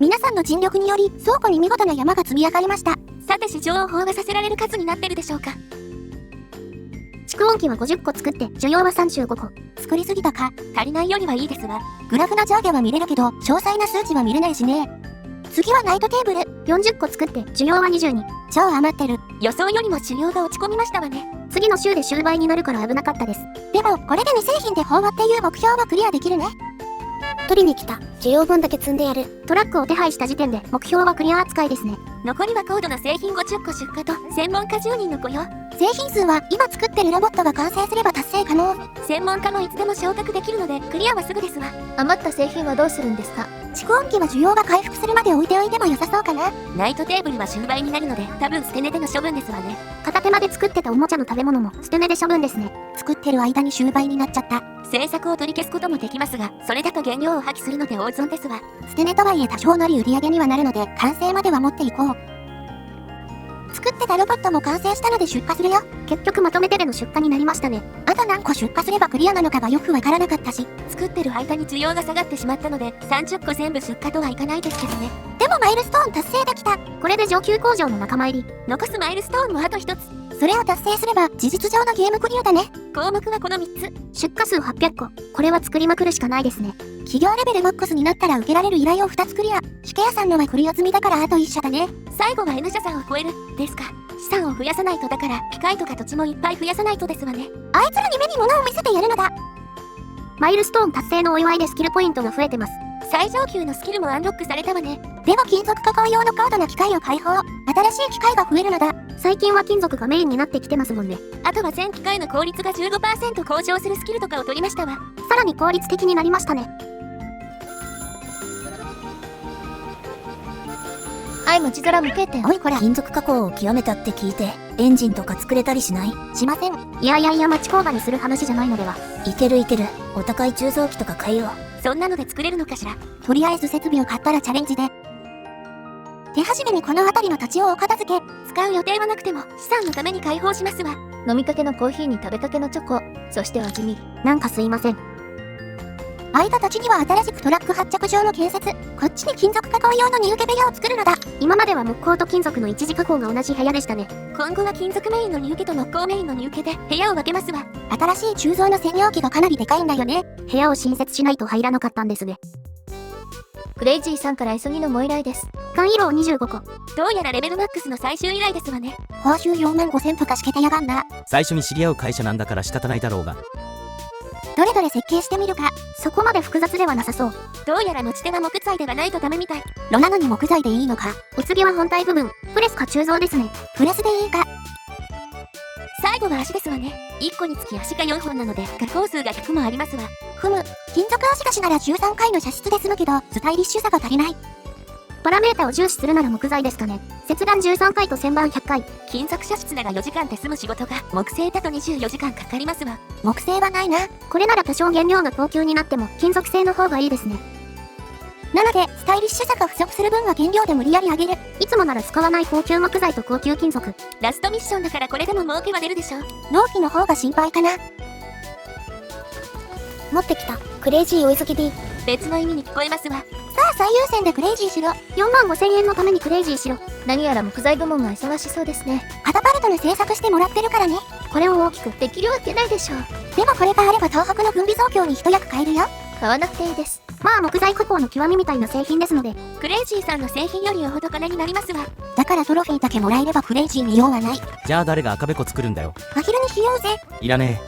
皆さんの尽力により倉庫に見事な山が積み上がりました。さて市場を飽和させられる数になってるでしょうか。蓄音機は50個作って需要は35個。作りすぎたか。足りないよりはいいですわ。グラフの上下は見れるけど詳細な数値は見れないしね。次はナイトテーブル。40個作って需要は22。超余ってる。予想よりも需要が落ち込みましたわね。次の週で終売になるから危なかったです。でもこれで2製品で飽和っていう目標はクリアできるね。取りに来た。需要分だけ積んでやる。トラックを手配した時点で目標はクリア扱いですね。残りは高度な製品50個出荷と専門家10人の雇用。製品数は今作ってるロボットが完成すれば達成可能。専門家もいつでも昇格できるのでクリアはすぐですわ。余った製品はどうするんですか？蓄音機は需要が回復するまで置いておいても良さそうかな。ナイトテーブルは終売になるので多分捨て値での処分ですわね。片手間で作ってたおもちゃの食べ物も捨て値で処分ですね。作ってる間に終売になっちゃった。制作を取り消すこともできますが、それだと原料を破棄するので大損ですわ。捨て値とはいえ多少なり売り上げにはなるので完成までは持っていこう。作ってたロボットも完成したので出荷するよ。結局まとめてでの出荷になりましたね。あと何個出荷すればクリアなのかがよくわからなかったし、作ってる間に需要が下がってしまったので30個全部出荷とはいかないですけどね。でもマイルストーン達成できた。これで上級工場の仲間入り。残すマイルストーンもあと1つ。それを達成すれば事実上のゲームクリアだね。項目はこの3つ。出荷数800個。これは作りまくるしかないですね。企業レベルマックスになったら受けられる依頼を2つクリア。シケヤさんのはクリア済みだからあと1社だね。最後は N 社さんを超えるですか。資産を増やさないと。だから機械とか土地もいっぱい増やさないとですわね。あいつらに目に物を見せてやるのだ。マイルストーン達成のお祝いでスキルポイントが増えてます。最上級のスキルもアンロックされたわね。でも金属加工用の高度な機械を開放。新しい機械が増えるのだ。最近は金属がメインになってきてますもんね。あとは全機械の効率が 15% 向上するスキルとかを取りましたわ。さらに効率的になりましたね。はい、町空無形店。おいこら、金属加工を極めたって聞いてエンジンとか作れたりしない？しません。いや町工場にする話じゃないのでは。いけるお高い鋳造機とか買えよ。そんなので作れるのかしら。とりあえず設備を買ったらチャレンジで。手始めにこの辺りの土地をお片付け。使う予定はなくても資産のために開放しますわ。飲みかけのコーヒーに食べかけのチョコ、そして味見。なんかすいません。空いた土地には新しくトラック発着場の建設。こっちに金属加工用の入居部屋を作るのだ。今までは木工と金属の一次加工が同じ部屋でしたね。今後は金属メインの入居と木工メインの入居で部屋を分けますわ。新しい鋳造の専用機がかなりでかいんだよね。部屋を新設しないと入らなかったんですね。クレイジーさんから急ぎのご依頼です。缶色を25個。どうやらレベルマックスの最終依頼ですわね。報酬4万5千とかしけてやがんな。最初に知り合う会社なんだから仕方ないだろうが。どれどれ設計してみるか。そこまで複雑ではなさそう。どうやら持ち手は木材ではないとダメみたい。炉なのに木材でいいのか。お次は本体部分。プレスか鋳造ですね。プレスでいいか。最後は足ですわね。1個につき足が4本なので加工数が100もありますわ。ふむ、金属足出しなら13回の射出で済むけどスタイリッシュさが足りない。パラメータを重視するなら木材ですかね。切断13回と旋盤100回。金属射出なら4時間で済む仕事が木製だと24時間かかりますわ。木製はないな。これなら多少原料が高級になっても金属製の方がいいですね。なのでスタイリッシュさが不足する分は原料で無理やり上げる。いつもなら使わない高級木材と高級金属。ラストミッションだからこれでも儲けは出るでしょう。納期の方が心配かな。持ってきた。クレイジー追いすぎ D。別の意味に聞こえますわ。さあ最優先でクレイジーしろ。4万5千円のためにクレイジーしろ。何やら木材部門が忙しそうですね。カタパルトの製作してもらってるからね。これを大きく。できるわけないでしょう。でもこれがあれば東北の軍備増強に一役買えるよ。買わなくていいです。まあ木材加工の極みみたいな製品ですので。クレイジーさんの製品よりよほど金になりますわ。だからトロフィーだけもらえればクレイジーに用はない。じゃあ誰が赤べこ作るんだよ。アヒルにしようぜ。いらね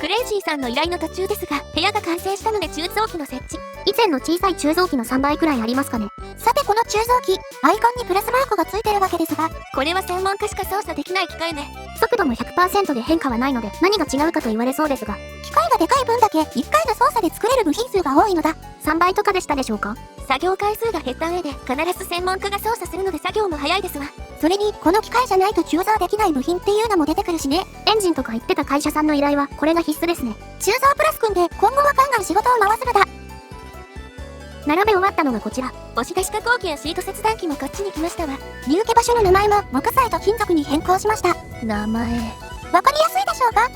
クレイジーさんの依頼の途中ですが、部屋が完成したので鋳造機の設置。以前の小さい鋳造機の3倍くらいありますかね。さてこの鋳造機、アイコンにプラスマークがついてるわけですが、これは専門家しか操作できない機械ね。速度も 100% で変化はないので何が違うかと言われそうですが、機械がでかい分だけ1回の操作で作れる部品数が多いのだ。3倍とかでしたでしょうか。作業回数が減った上で必ず専門家が操作するので作業も早いですわ。それにこの機械じゃないと鋳造できない部品っていうのも出てくるしね。エンジンとか言ってた会社さんの依頼はこれが必須ですね。鋳造プラス組んで今後はガンガン仕事を回すのだ。並べ終わったのがこちら。押し出し加工機やシート切断機もこっちに来ましたわ。入居場所の名前も木材と金属に変更しました。名前。わかりやすいでしょうか。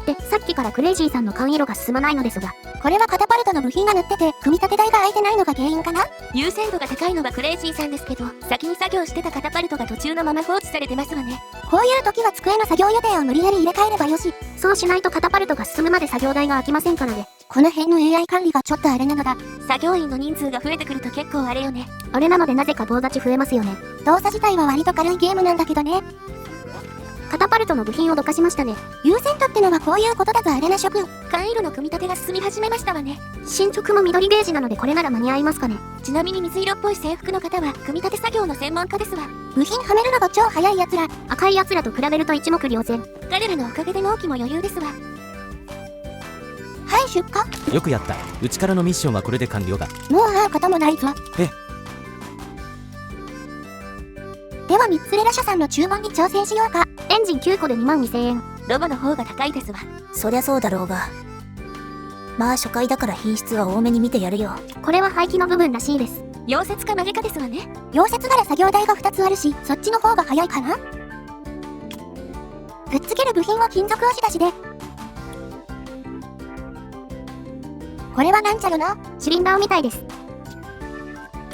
で、さっきからクレイジーさんの缶色が進まないのですが、これはカタパルトの部品が塗ってて、組み立て台が空いてないのが原因かな？優先度が高いのはクレイジーさんですけど、先に作業してたカタパルトが途中のまま放置されてますわね。こういう時は机の作業予定を無理やり入れ替えればよし。そうしないとカタパルトが進むまで作業台が空きませんからね。この辺の AI 管理がちょっとあれなのだ。作業員の人数が増えてくると結構あれよね。あれなのでなぜか棒立ち増えますよね。動作自体は割と軽いゲームなんだけどね。カタパルトの部品をどかしましたね。優先度ってのはこういうことだぞアレナ諸君。缶色の組み立てが進み始めましたわね。進捗も緑ゲージなのでこれなら間に合いますかね。ちなみに水色っぽい制服の方は組み立て作業の専門家ですわ。部品はめるのが超早い奴ら。赤い奴らと比べると一目瞭然。彼らのおかげで納期も余裕ですわ。はい出荷。よくやった。うちからのミッションはこれで完了だ。もう会うこともないぞ。では3つレラ社さんの注文に挑戦しようか。エンジン9個で22,000円。ロボの方が高いですわ。そりゃそうだろうが。まあ初回だから品質は多めに見てやるよ。これは廃棄の部分らしいです。溶接か曲げかですわね。溶接なら作業台が2つあるし、そっちの方が早いかな。くっつける部品は金属押し出しで。これはなんちゃろな。シリンダーみたいです。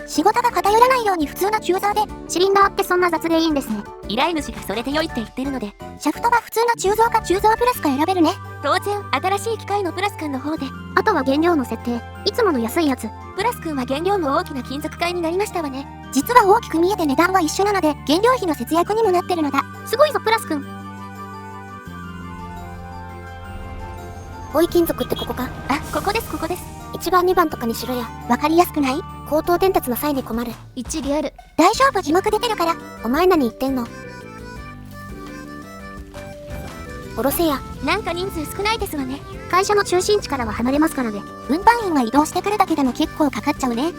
仕事が偏らないように普通のチューザーで。シリンダーってそんな雑でいいんですね。依頼主がそれで良いって言ってるので、シャフトは普通の鋳造か鋳造プラスか選べるね。当然新しい機械のプラス君の方で。あとは原料の設定。いつもの安いやつ。プラス君は原料も大きな金属塊になりましたわね。実は大きく見えて値段は一緒なので、原料費の節約にもなってるのだ。すごいぞプラスくん。おい金属ってここか。あ、ここですここです。1番2番とかにしろや。わかりやすくない？口頭伝達の際に困る。1リアル。大丈夫字幕出てるから。お前何言ってんの。おろせや。なんか人数少ないですわね。会社の中心地からは離れますからね。運搬員が移動してくるだけでも結構かかっちゃうね。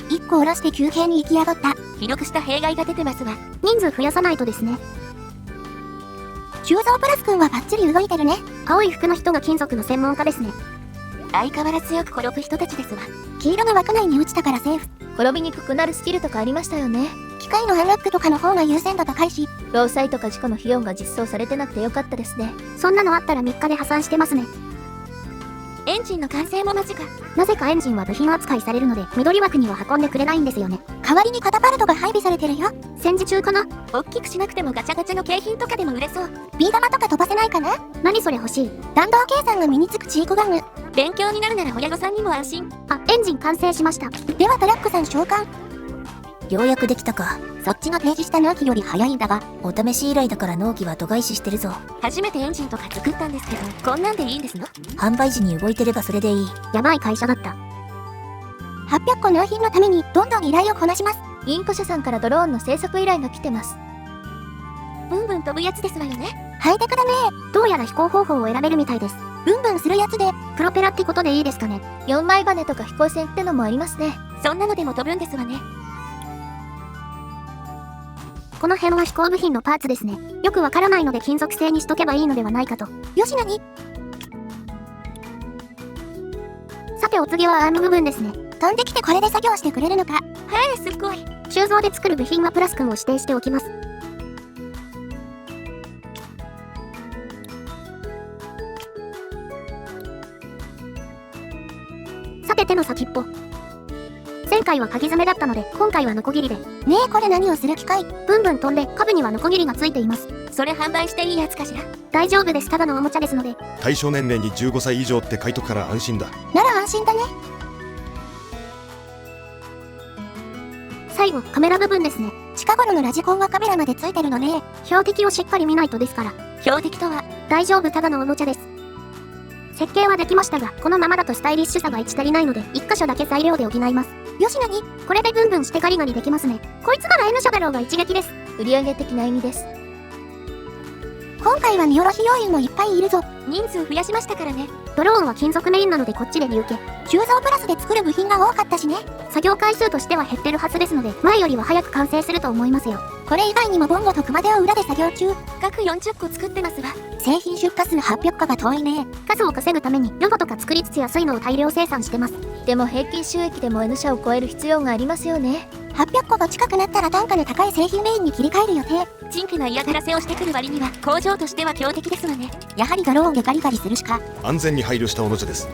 1個下ろして休憩に行きやがった。記録した弊害が出てますわ。人数増やさないとですね。鋳造プラス君はバッチリ動いてるね。青い服の人が金属の専門家ですね。相変わらずよく転ぶ人たちですわ。黄色の枠内に落ちたからセーフ。転びにくくなるスキルとかありましたよね。機械のアンロックとかの方が優先度高いし。労災とか事故の費用が実装されてなくてよかったですね。そんなのあったら3日で破産してますね。エンジンの完成も間近。なぜかエンジンは部品扱いされるので緑枠には運んでくれないんですよね。代わりにカタパルトが配備されてるよ。戦時中かな。大きくしなくてもガチャガチャの景品とかでも売れそう。ビー玉とか飛ばせないかな。何それ欲しい。弾道計算が身につくチークガム。勉強になるなら親御さんにも安心。あ、エンジン完成しました。ではトラックさん召喚。ようやくできたか。そっちの提示した納期より早いんだが。お試し依頼だから納期は度外視してるぞ。初めてエンジンとか作ったんですけど、こんなんでいいんですの？販売時に動いてればそれでいい。やばい会社だった。800個納品のためにどんどん依頼をこなします。インコ社さんからドローンの製作依頼が来てます。ブンブン飛ぶやつですわよね。ハイテクだね。どうやら飛行方法を選べるみたいです。ブンブンするやつで。プロペラってことでいいですかね。4枚羽とか飛行船ってのもありますね。そんなのでも飛ぶんですわね。この辺は飛行部品のパーツですね。よくわからないので金属製にしとけばいいのではないかと。よしなに？さてお次はアーム部分ですね。飛んできてこれで作業してくれるのか。はい、すっごい。鋳造で作る部品はプラス君を指定しておきます。さて手の先っぽ。前回は鍵爪だったので今回はノコギリで。ねえこれ何をする機械？ブンブン飛んで下部にはノコギリがついています。それ販売していいやつかしら？大丈夫です。ただのおもちゃですので。対象年齢に15歳以上って書いとくから安心だ。なら安心だね。最後カメラ部分ですね。近頃のラジコンはカメラまでついてるのね。標的をしっかり見ないとですから。標的とは？大丈夫、ただのおもちゃです。設計はできましたがこのままだとスタイリッシュさが1足りないので1箇所だけ材料で補います。よしなに？これでブンブンしてガリガリできますね。こいつなら N 社だろうが一撃です。売上的な意味です。今回は見下ろし要員もいっぱいいるぞ。人数増やしましたからね。ドローンは金属メインなのでこっちで見受け。鋳造プラスで作る部品が多かったしね。作業回数としては減ってるはずですので前よりは早く完成すると思いますよ。これ以外にもボンゴと熊手を裏で作業中。各40個作ってますわ。製品出荷数800個が遠いね。数を稼ぐためにロボとか作りつつ安いのを大量生産してます。でも平均収益でも N 社を超える必要がありますよね。800個が近くなったら単価の高い製品メインに切り替える予定。陳腐な嫌がらせをしてくる割には工場としては強敵ですわね。やはりドローンでガリガリするしか。安全に配慮したおもちゃです。